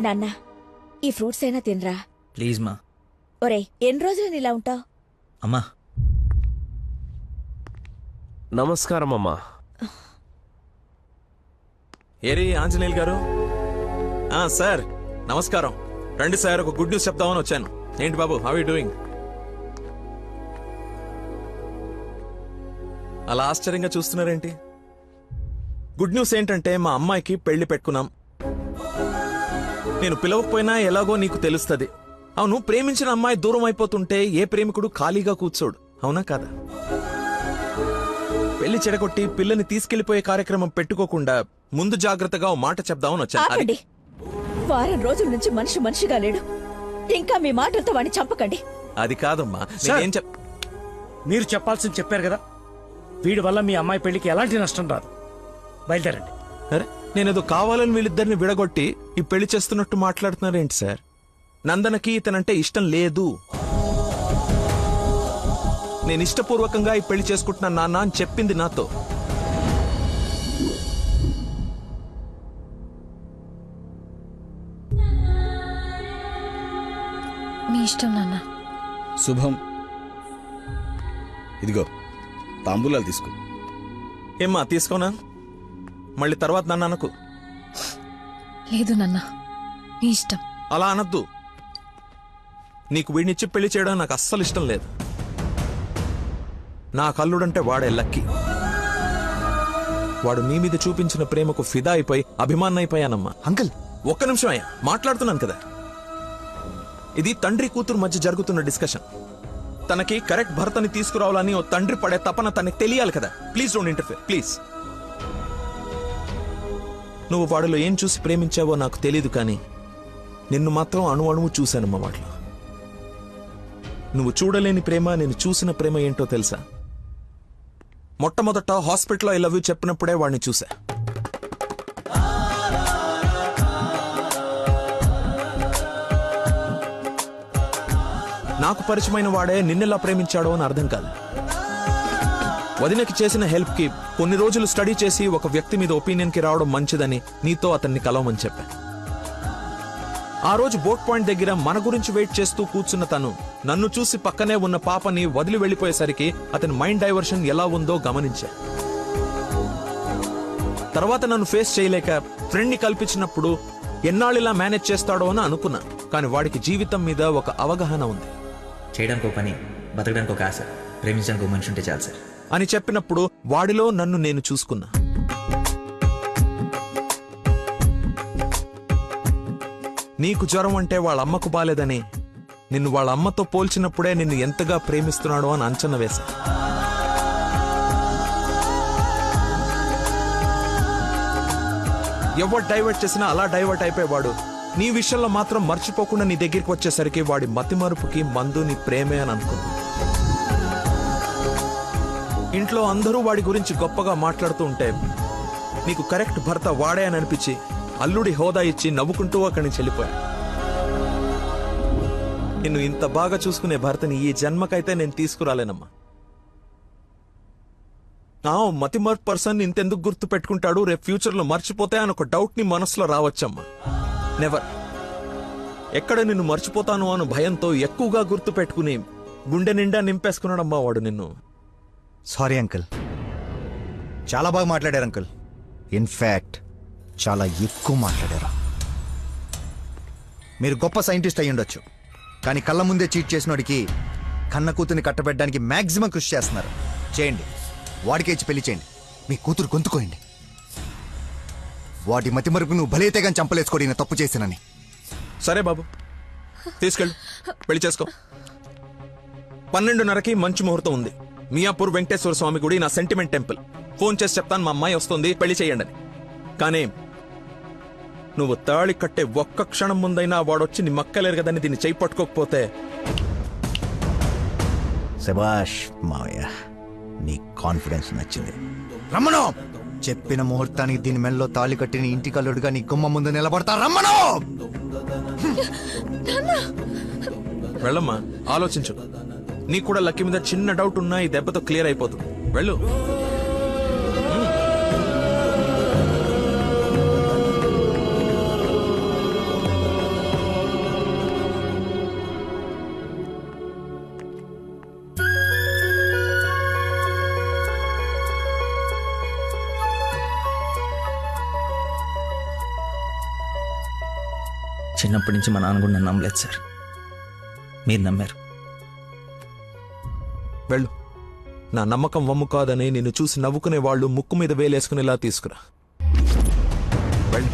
నాన్న, ఈ ఫ్రూట్స్ అయినా తినరా. ప్లీజ్ మా. ఒరే, ఎన్ని రోజులు ఇలా ఉంటావు? అమ్మా. నమస్కారం అమ్మా. ఏరి ఆంజనేయులు గారు. సార్ నమస్కారం. రండి సార్, ఒక గుడ్ న్యూస్ చెప్దామని వచ్చాను. ఏంటి బాబు, హౌ యూ డూయింగ్? అలా ఆశ్చర్యంగా చూస్తున్నారేంటి? గుడ్ న్యూస్ ఏంటంటే మా అమ్మాయికి పెళ్లి పెట్టుకున్నాం. నేను పిలవకపోయినా ఎలాగో నీకు తెలుస్తుంది. అవును, ప్రేమించిన అమ్మాయి దూరం అయిపోతుంటే ఏ ప్రేమికుడు ఖాళీగా కూర్చోడు, అవునా కాదా? పెళ్లి చెడగొట్టి పిల్లని తీసుకెళ్లిపోయే కార్యక్రమం పెట్టుకోకుండా ముందు జాగ్రత్తగా ఓ మాట చెప్దామని వచ్చాను. ఆపండి. వారం రోజుల నుంచి మనిషిగా లేడు. ఇంకా మీ మాటలతో వాడిని చంపకండి. అది కాదమ్మా, సార్, నేనేం మీరు చెప్పాల్సింది చెప్పారు కదా. వీడి వల్ల మీ అమ్మాయి పెళ్లికి ఎలాంటి నష్టం రాదు. బయలుదేరండి. అరే, నేనేదో కావాలని వీళ్ళిద్దరిని విడగొట్టి ఈ పెళ్లి చేస్తున్నట్టు మాట్లాడుతున్నారేంటి సార్? నందనకి ఇతనంటే ఇష్టం లేదు. నేను ఇష్టపూర్వకంగా ఈ పెళ్లి చేసుకుంటున్నాను నాన్న అని చెప్పింది నాతో. మీ ఇష్టం నాన్న. శుభం. ఇదిగో తాంబూలాలు తీసుకో. ఏమ్మా, తీసుకోనా? మళ్ళీ తర్వాత నన్ను అనకు. లేదు నాన్న, మీ ఇష్టం. అలా అనద్దు. నీకు వీడినిచ్చి పెళ్లి చేయడం నాకు అస్సలు ఇష్టం లేదు. నా కల్లుడంటే వాడే లక్కీ. వాడు నీ మీద చూపించిన ప్రేమకు ఫిదా అయిపోయి అభిమానైపోయానమ్మా. అంకుల్, ఒక్క నిమిషం అయ్యా, మాట్లాడుతున్నాను కదా. ఇది తండ్రి కూతురు మధ్య జరుగుతున్న డిస్కషన్. తనకి కరెక్ట్ భర్తని తీసుకురావాలని ఓ తండ్రి పడే తపన తనకి తెలియాలి కదా. Please don't interfere, please. నువ్వు వాడిలో ఏం చూసి ప్రేమించావో నాకు తెలీదు, కానీ నిన్ను మాత్రం అణువు చూశానమ్మా వాడిలో. నువ్వు చూడలేని ప్రేమ, నేను చూసిన ప్రేమ ఏంటో తెలుసా? మొట్టమొదట హాస్పిటల్లో ఐ లవ్ యూ చెప్పినప్పుడే వాడిని చూసా. నాకు పరిచయమైన వాడే నిన్నెలా ప్రేమించాడో అని అర్థం కాదు. వదినకి చేసిన హెల్ప్ కి కొన్ని రోజులు స్టడీ చేసి ఒక వ్యక్తి మీద ఒపీనియన్ కి రావడం మంచిదని నీతో అతన్ని కలవమని చెప్పా. ఆ రోజు బోట్ పాయింట్ దగ్గర మన గురించి వెయిట్ చేస్తూ కూర్చున్న తను నన్ను చూసి పక్కనే ఉన్న పాపని వదిలి వెళ్లిపోయేసరికి అతని మైండ్ డైవర్షన్ ఎలా ఉందో గమనించా. తర్వాత నన్ను ఫేస్ చేయలేక ఫ్రెండ్ ని కల్పించినప్పుడు ఎన్నాళ్ళిలా మేనేజ్ చేస్తాడో అని అనుకున్నా. కానీ వాడికి జీవితం మీద ఒక అవగాహన ఉంది. చేయడానికి ఒక పని, బతకడానికి ఒక ఆశ, ప్రేమించడానికి ఒక మనిషి ఉంటే చాలు సార్ అని చెప్పినప్పుడు వాడిలో నన్ను నేను చూసుకున్నా. నీకు జ్వరం అంటే వాళ్ళ అమ్మకు బాలేదని నిన్ను వాళ్ళ అమ్మతో పోల్చినప్పుడే నిన్ను ఎంతగా ప్రేమిస్తున్నాడో అని అంచనా వేశా. ఎవరు డైవర్ట్ చేసినా అలా డైవర్ట్ అయిపోయేవాడు నీ విషయంలో మాత్రం మర్చిపోకుండా నీ దగ్గరికి వచ్చేసరికి వాడి మతిమరుపుకి మందు నీ ప్రేమే అని అనుకున్నా. ఇంట్లో అందరూ వాడి గురించి గొప్పగా మాట్లాడుతూ ఉంటే నీకు కరెక్ట్ భర్త వాడే అని అనిపించి అల్లుడి హోదా ఇచ్చి నవ్వుకుంటూ అక్కడి నుంచి వెళ్ళిపోయా. నిన్ను ఇంత బాగా చూసుకునే భర్తని ఈ జన్మకైతే నేను తీసుకురాలేనమ్మా. మతిమర్పు పర్సన్ ఇంతెందుకు గుర్తు పెట్టుకుంటాడు, రేపు ఫ్యూచర్ లో మర్చిపోతే అని ఒక డౌట్ ని మనసులో రావచ్చమ్మా. నెవర్. ఎక్కడ నిన్ను మర్చిపోతాను అను భయంతో ఎక్కువగా గుర్తు పెట్టుకుని గుండె నిండా నింపేసుకున్నాడమ్మా వాడు నిన్ను. సారీ అంకుల్, చాలా బాగా మాట్లాడారు అంకుల్. ఇన్ఫాక్ట్ చాలా ఎక్కువ మాట్లాడారు. మీరు గొప్ప సైంటిస్ట్ అయి ఉండొచ్చు, కానీ కళ్ళ ముందే చీట్ చేసినోడికి కన్న కూతుర్ని కట్టబెట్టడానికి మాక్సిమం కృషి చేస్తున్నారు. చేయండి, వాడికే ఇచ్చి పెళ్లి చేయండి. మీ కూతురు గొంతుకోయండి. వాడి మతి మరుపు నువ్వు భలేతే కానీ చంపలేసుకోడి నేను తప్పు చేశానని. సరే బాబు, తీసుకెళ్ళు, పెళ్లి చేసుకో. 12:30కి మంచి ముహూర్తం ఉంది. మియాపూర్ వెంకటేశ్వర స్వామి గుడి, నా సెంటిమెంట్ టెంపుల్. ఫోన్ చేసి చెప్తాను, మా అమ్మాయి వస్తుంది, పెళ్లి చేయండి అని. కానీ నువ్వు తాళి కట్టే ఒక్క క్షణం ముందైనా వాడొచ్చి నీ మక్కలేరు కదని దీన్ని చేయి పట్టుకోకపోతే. శభాష్ మావయ్య, నీ కాన్ఫిడెన్స్ నచ్చింది. రమ్మను. చెప్పిన ముహూర్తానికి దీని మెల్లో తాళి కట్టి నీ ఇంటి కల్లుడుగా నీ గుమ్మ ముందు నిలబడతా. రమ్మను. వెళ్ళమ్మా, ఆలోచించు. నీకు కూడా లక్కీ మీద చిన్న డౌట్ ఉన్నా ఈ దెబ్బతో క్లియర్ అయిపోతుంది. వెళ్ళు. చిన్నప్పటి నుంచి మా నాన్న కూడా నన్ను నమ్మలేదు సార్. మీరు నమ్మారు. వెళ్ళు. నా నమ్మకం వమ్ము కాదని నిన్ను చూసి నవ్వుకునే వాళ్ళు ముక్కు మీద వేలేసుకునేలా తీసుకురా. వెళ్ళు.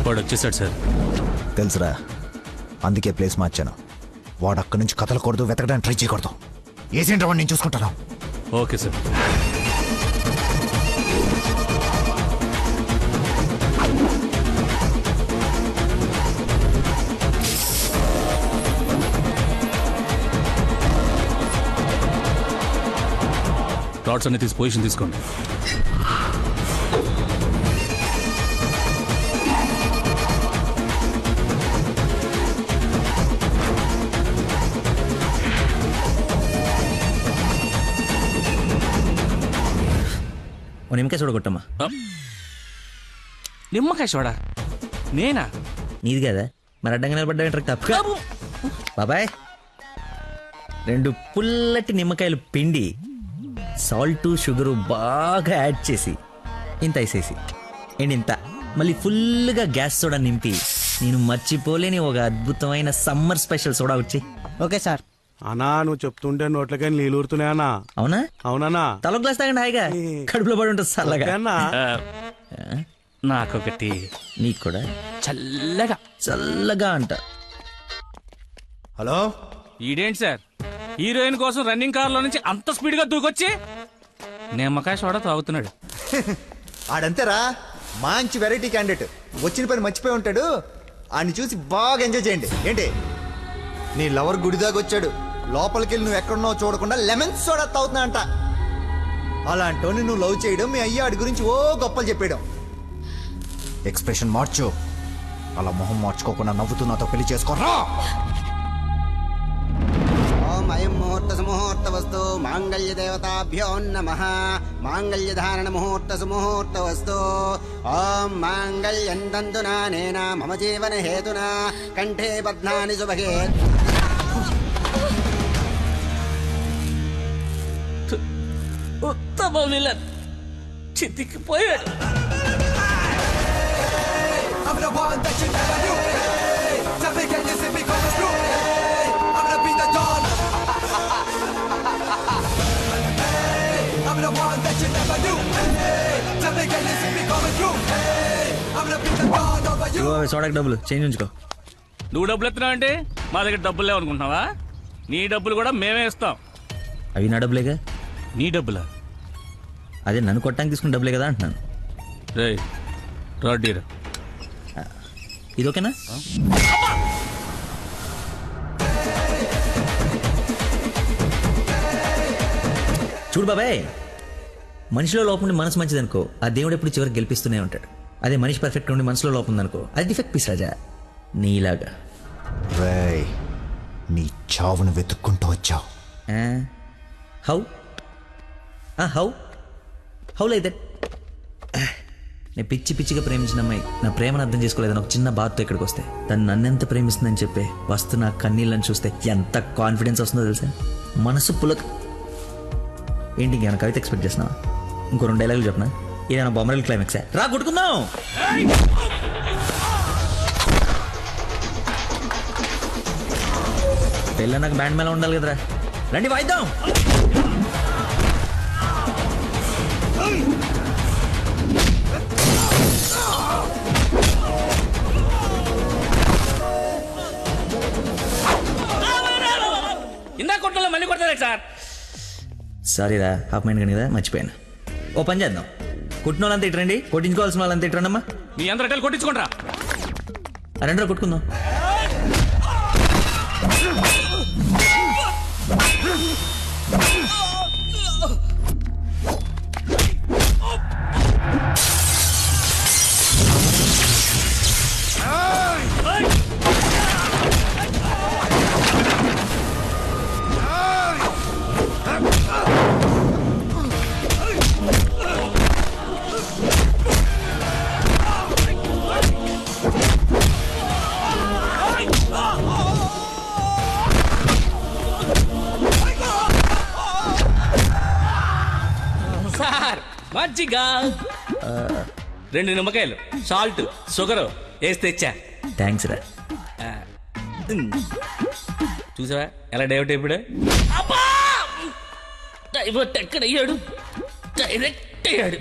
వాడు వచ్చేసాడు సార్. తెలుసురా, అందుకే ప్లేస్ మార్చాను. వాడు అక్కడి నుంచి కదలకూడదు, వెతకడానికి ట్రై చేయకూడదు. ఏజెంట్ వాడిని నేను చూసుకుంటాను. Okay sir. రాడ్స్ అన్ని తీసి పొజిషన్ తీసుకోండి. ఓ నిమ్మకాయ చూడగొట్టమ్మా. నిమ్మకాయ చూడా? నేనా? నీది కదా, మరి అడ్డంగా నిలబడ్డా తప్ప. బాబాయ్, 2 పుల్లటి నిమ్మకాయలు పిండి సాల్ట్ షుగరు బాగా యాడ్ చేసి ఇంత వేసేసి ఇంత మళ్ళీ ఫుల్గా గ్యాస్ సోడా నింపి నేను మర్చిపోలేని ఒక అద్భుతమైన సమ్మర్ స్పెషల్ సోడా వచ్చి. Okay sir. అన్నా నువ్వు చెప్తుంటే నోట్లకై నీళ్ళు ఊరుతున్నాయన్నా. అవునా? అవునన్నా. తల గ్లాస్ తాగండి హాయిగా, కడుపులో పడి ఉంటుంది చల్లగా. అన్నా నాకొకటి. నీకు కూడా చల్లగా చల్లగా అంట. హలో, ఈడేంటి సార్ హీరోయిన్ కోసం రన్నింగ్ కార్ లో నుంచి అంత స్పీడ్ గా దూకొచ్చి నిమ్మకాయ సోడా తాగుతున్నాడు. ఆడంతేరా, మంచి వెరైటీ క్యాండిడేట్. వచ్చిన పని మర్చిపోయి ఉంటాడు. ఆయన్ని చూసి బాగా ఎంజాయ్ చేయండి. ఏంటి, నీ లవర్ గుడిదాకా వచ్చాడు, లోపలికి వెళ్ళి నువ్వు ఎక్కడున్నావు చూడకుండా లెమన్ సోడా తాగుతున్నా అంట. అలాంటోని నువ్వు లవ్ చేయడం, మీ అయ్య ఆడి గురించి ఓ గొప్పలు చెప్పేయడం. ఎక్స్ప్రెషన్ మార్చు. అలా మొహం మార్చుకోకుండా నవ్వుతూ నాతో పెళ్లి చేసుకోరా. ఓం అయం ముహూర్త సుముహూర్త వస్తు మాంగళ్య దేవతాభ్యో నమః. మాంగళ్య ధారణ ముహూర్త సుముహూర్త వస్తు. ఓం మాంగళ్యం తంతునా నేన మమ జీవన హేతునా కంఠే బధ్నాని సుభగే. ఉత్తమ విలన్ చితికిపోయాడు. సోడాకి డబ్బులు చేంజ్ ఉంచుకో. నువ్వు డబ్బులు ఎత్తున్నావు అంటే మా దగ్గర డబ్బులు లేవనుకుంటున్నావా? నీ డబ్బులు కూడా మేమే ఇస్తాం. అవి నా డబ్బులేగా. నీ డబ్బులా? అదే నన్ను కొట్టడానికి తీసుకున్న డబ్బులే కదా అంటున్నాను. రే రాడ్డీరా, ఇది ఓకేనా? చూడు బాబాయ్, మనిషిలో లోపం ఉండి మనసు మంచిదనుకో, ఆ దేవుడు ఎప్పుడు చివరికి గెలిపిస్తూనే ఉంటాడు. అదే మనిషి పర్ఫెక్ట్ ఉండి మనసులో లోపం ఉందనుకో, అది డిఫెక్ట్ పీస్ రాజా, నీలాగా. రేయ్, నీ చావును వెతుక్కుంటూ వచ్చావు. How how how like that? నేను పిచ్చి పిచ్చిగా ప్రేమించిన అమ్మాయి నా ప్రేమను అర్థం చేసుకోలేదని ఒక చిన్న బాధతో ఇక్కడికి వస్తే, తను నన్నెంత ప్రేమిస్తుందని చెప్పే వస్తు నా కన్నీళ్ళని చూస్తే ఎంత కాన్ఫిడెన్స్ వస్తుందో తెలుసా? మనసు పులక. ఏంటి ఇంకేమైనా కవిత ఎక్స్పెక్ట్ చేస్తున్నావా? ఇంకో 2 డైలాగులు చెప్పనా? ఏదైనా బొమ్మరల్ క్లైమాక్స్ రా కొట్టుకుందాం. పెళ్ళ నాకు బ్యాండ్ మేళ ఉండాలి కదరా, రండి వాయిద్దాం. ఇందా కొట్టలో మళ్ళీ కొడతారా సార్? సారీరా, హాఫ్ మైండ్ కానీ కదా, మర్చిపోయాను. ఓ పని చేద్దాం, కుట్టిన వాళ్ళంతా ఇట్రండి, కొట్టించుకోవాల్సిన వాళ్ళంతా ఇట్రండమ్మా. మీ అందరూ కలిసి కొట్టించుకుంటారా? రెండో కొట్టుకుందాం. మంచిగా 2 నిమ్మకాయలు సాల్ట్ షుగర్ వేసి తెచ్చా. థ్యాంక్స్ రా. చూసావా ఎలా డైవర్ట్ అయిపోయాడు? డైవర్ట్ ఎక్కడయ్యాడు? డైరెక్ట్ అయ్యాడు.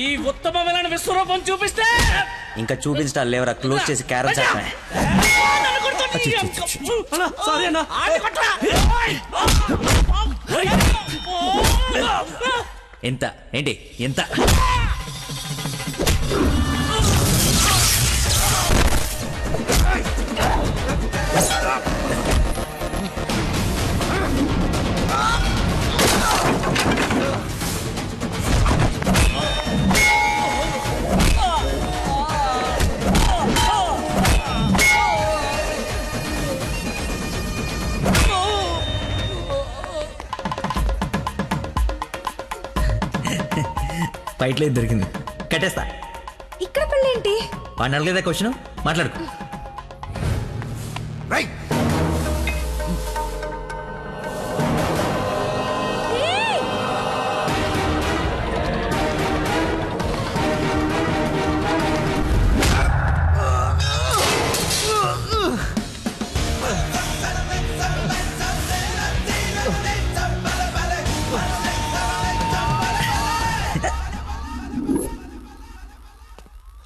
ఈ ఉత్తమమైన విశ్వరూపం చూపిస్తే ఇంకా చూపించడాలు లేవరా, క్లోజ్ చేసి క్యారమ్ చేస్తాయి. సారీ అన్న. ఎంత ఏంటి ఎంత? ఫైట్లో దొరికింది, కట్టేస్తా. ఇక్కడ పెళ్ళేంటి? వాడిని అడగలేదా క్వశ్చన్? మాట్లాడుకో.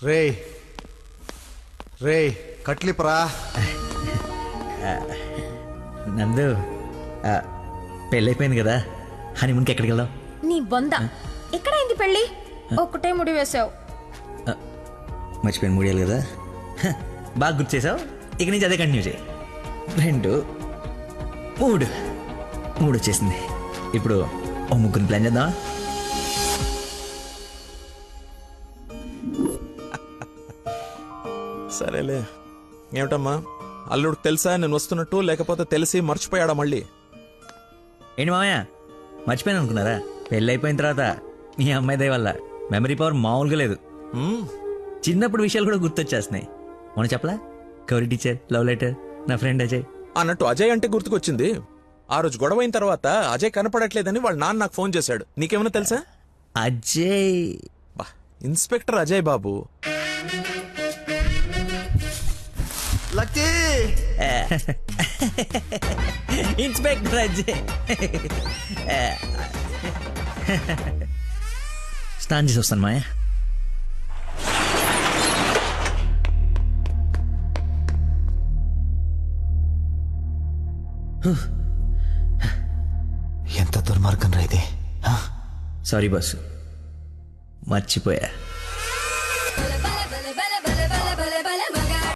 రే రే కట్లిపరా. నందు, పెళ్ళైపోయింది కదా, హనీమూన్కి ఎక్కడికి వెళ్దాం? నీ బొంద. ఎక్కడైంది పెళ్ళి? ఒక్కటే ముడి వేసావు. మర్చిపోయిన మూడేళ్ళు కదా, బాగా గుర్తు చేసావు. ఇక నుంచి అదే కంటిన్యూ చేయి. 2 3 వచ్చేసింది. ఇప్పుడు ఓ ముగ్గురిని ప్లాన్ చేద్దామా? సరేలే. ఏమిటమ్మా, అల్లుడికి తెలుసా నేను వస్తున్నట్టు, లేకపోతే తెలిసి మర్చిపోయాడా మళ్ళీ? ఏంటి మామయ్య, మర్చిపోయాను అనుకున్నారా? పెళ్ళి అయిపోయిన తర్వాత మీ అమ్మాయి దయ వల్ల మెమరీ పవర్ మామూలుగా లేదు. చిన్నప్పుడు విషయాలు కూడా గుర్తొచ్చేస్తున్నాయి. మొన్న చెప్పలా, గౌరీ టీచర్, లవ్ లెటర్, నా ఫ్రెండ్ అజయ్ అన్నట్టు అజయ్ అంటే గుర్తుకొచ్చింది. ఆ రోజు గొడవ అయిన తర్వాత అజయ్ కనపడట్లేదని వాళ్ళ నాన్న నాకు ఫోన్ చేశాడు. నీకేమైనా తెలుసా? Ajay inspector Ajay Babu. Lucky inspector Ajay. స్నానం చేసి వస్తాను మాయా. ఎంత దుర్మార్గం రా ఇది. సారీ బాసు, మర్చిపోయా.